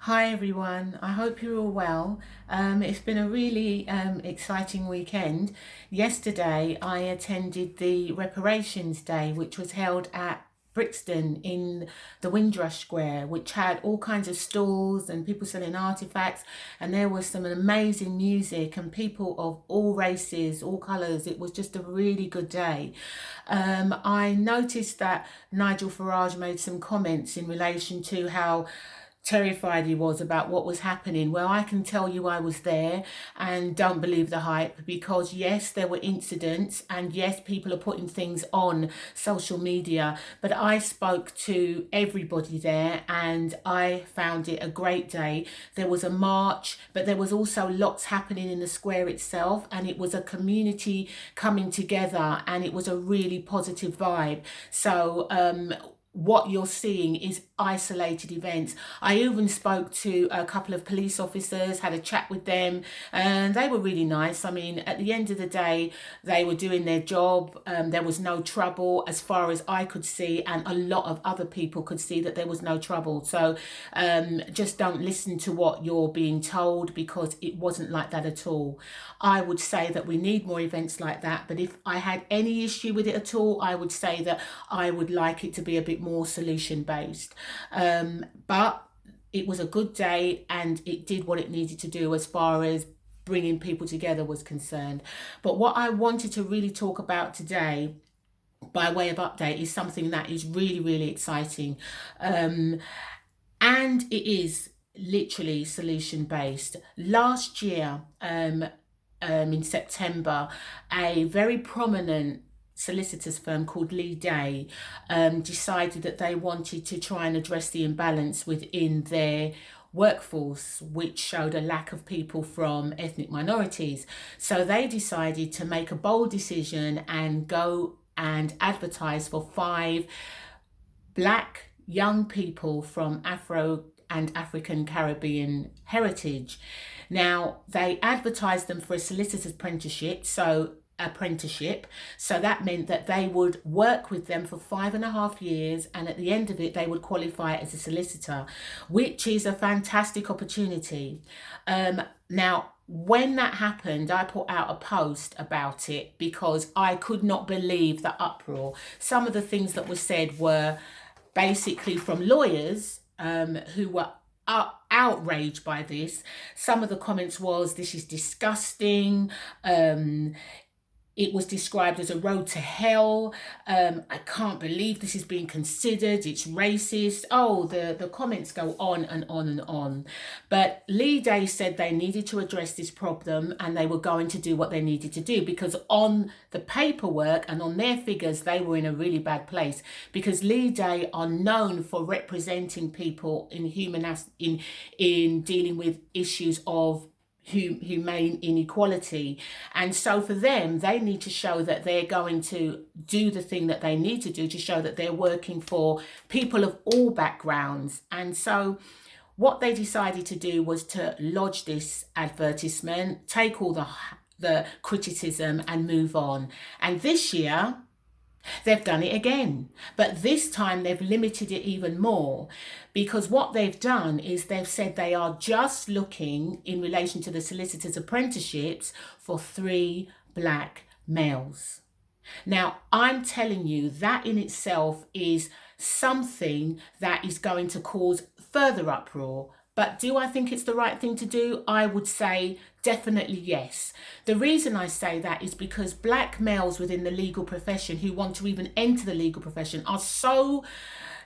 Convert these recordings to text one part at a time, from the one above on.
Hi everyone, I hope you're all well. It's been a really exciting weekend. Yesterday I attended the Reparations Day, which was held at Brixton in the Windrush Square, which had all kinds of stalls and people selling artifacts, and there was some amazing music and people of all races, all colours. It was just a really good day. I noticed that Nigel Farage made some comments in relation to how terrified he was about what was happening. Well, I can tell you I was there and don't believe the hype, because yes, there were incidents and yes, people are putting things on social media, but I spoke to everybody there and I found it a great day. There was a march, but there was also lots happening in the square itself, and it was a community coming together and it was a really positive vibe. So what you're seeing is isolated events. I even spoke to a couple of police officers, had a chat with them, and they were really nice. I mean, at the end of the day, they were doing their job. There was no trouble as far as I could see, and a lot of other people could see that there was no trouble. So just don't listen to what you're being told, because it wasn't like that at all. I would say that we need more events like that, but if I had any issue with it at all, I would say that I would like it to be a bit more solution based. But it was a good day and it did what it needed to do as far as bringing people together was concerned. But what I wanted to really talk about today, by way of update, is something that is really, really exciting. Um, and it is literally solution based. Last year, in September, a very prominent solicitors firm called Lee Day decided that they wanted to try and address the imbalance within their workforce, which showed a lack of people from ethnic minorities. So they decided to make a bold decision and go and advertise for five black young people from Afro and African Caribbean heritage. Now, they advertised them for a solicitor's apprenticeship. So that meant that they would work with them for 5.5 years, and at the end of it, they would qualify as a solicitor, which is a fantastic opportunity. Now, when that happened, I put out a post about it because I could not believe the uproar. Some of the things that were said were basically from lawyers who were outraged by this. Some of the comments was, this is disgusting. It was described as a road to hell. I can't believe this is being considered. It's racist. Oh, the comments go on and on and on. But Lee Day said they needed to address this problem and they were going to do what they needed to do, because on the paperwork and on their figures, they were in a really bad place, because Lee Day are known for representing people in in dealing with issues of humane inequality. And so for them, they need to show that they're going to do the thing that they need to do to show that they're working for people of all backgrounds. And so what they decided to do was to lodge this advertisement, take all the criticism and move on. And this year they've done it again, but this time they've limited it even more, because what they've done is they've said they are just looking, in relation to the solicitors' apprenticeships, for 3 black males. Now, I'm telling you, that in itself is something that is going to cause further uproar. But do I think it's the right thing to do? I would say definitely yes. The reason I say that is because black males within the legal profession who want to even enter the legal profession are so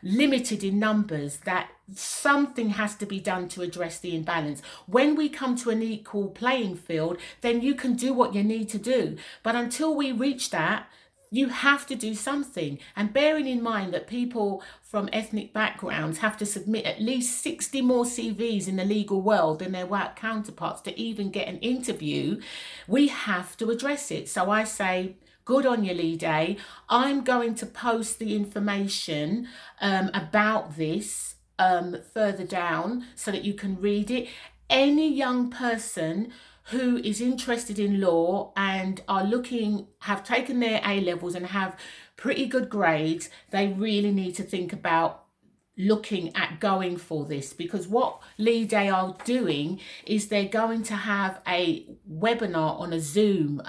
limited in numbers that something has to be done to address the imbalance. When we come to an equal playing field, then you can do what you need to do. But until we reach that, you have to do something. And bearing in mind that people from ethnic backgrounds have to submit at least 60 more CVs in the legal world than their white counterparts to even get an interview, we have to address it. So I say, good on you, Lee Day. I'm going to post the information about this further down so that you can read it. Any young person who is interested in law and have taken their A levels and have pretty good grades, they really need to think about looking at going for this, because what Lee Day are doing is they're going to have a webinar on a Zoom,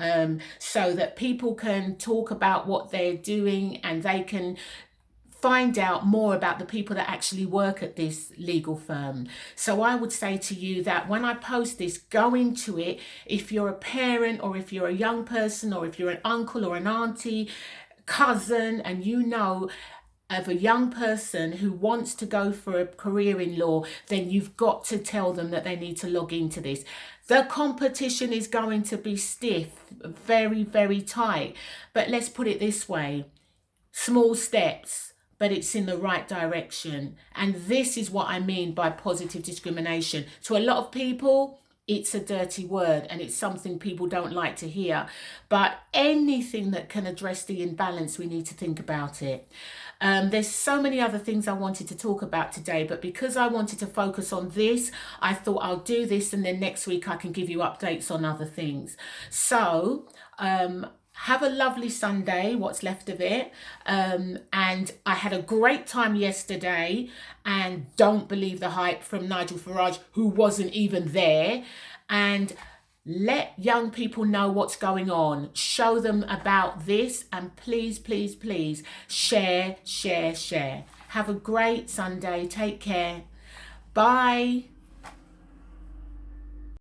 so that people can talk about what they're doing and they can find out more about the people that actually work at this legal firm. So I would say to you that when I post this, go into it. If you're a parent, or if you're a young person, or if you're an uncle or an auntie, cousin, and you know of a young person who wants to go for a career in law, then you've got to tell them that they need to log into this. The competition is going to be stiff, very, very tight. But let's put it this way, small steps, but it's in the right direction. And this is what I mean by positive discrimination. To a lot of people, it's a dirty word and it's something people don't like to hear. But anything that can address the imbalance, we need to think about it. There's so many other things I wanted to talk about today, but because I wanted to focus on this, I thought I'll do this, and then next week I can give you updates on other things. So, have a lovely Sunday, what's left of it. And I had a great time yesterday, and don't believe the hype from Nigel Farage, who wasn't even there. And let young people know what's going on. Show them about this, and please, please, please share, share, share. Have a great Sunday. Take care. Bye.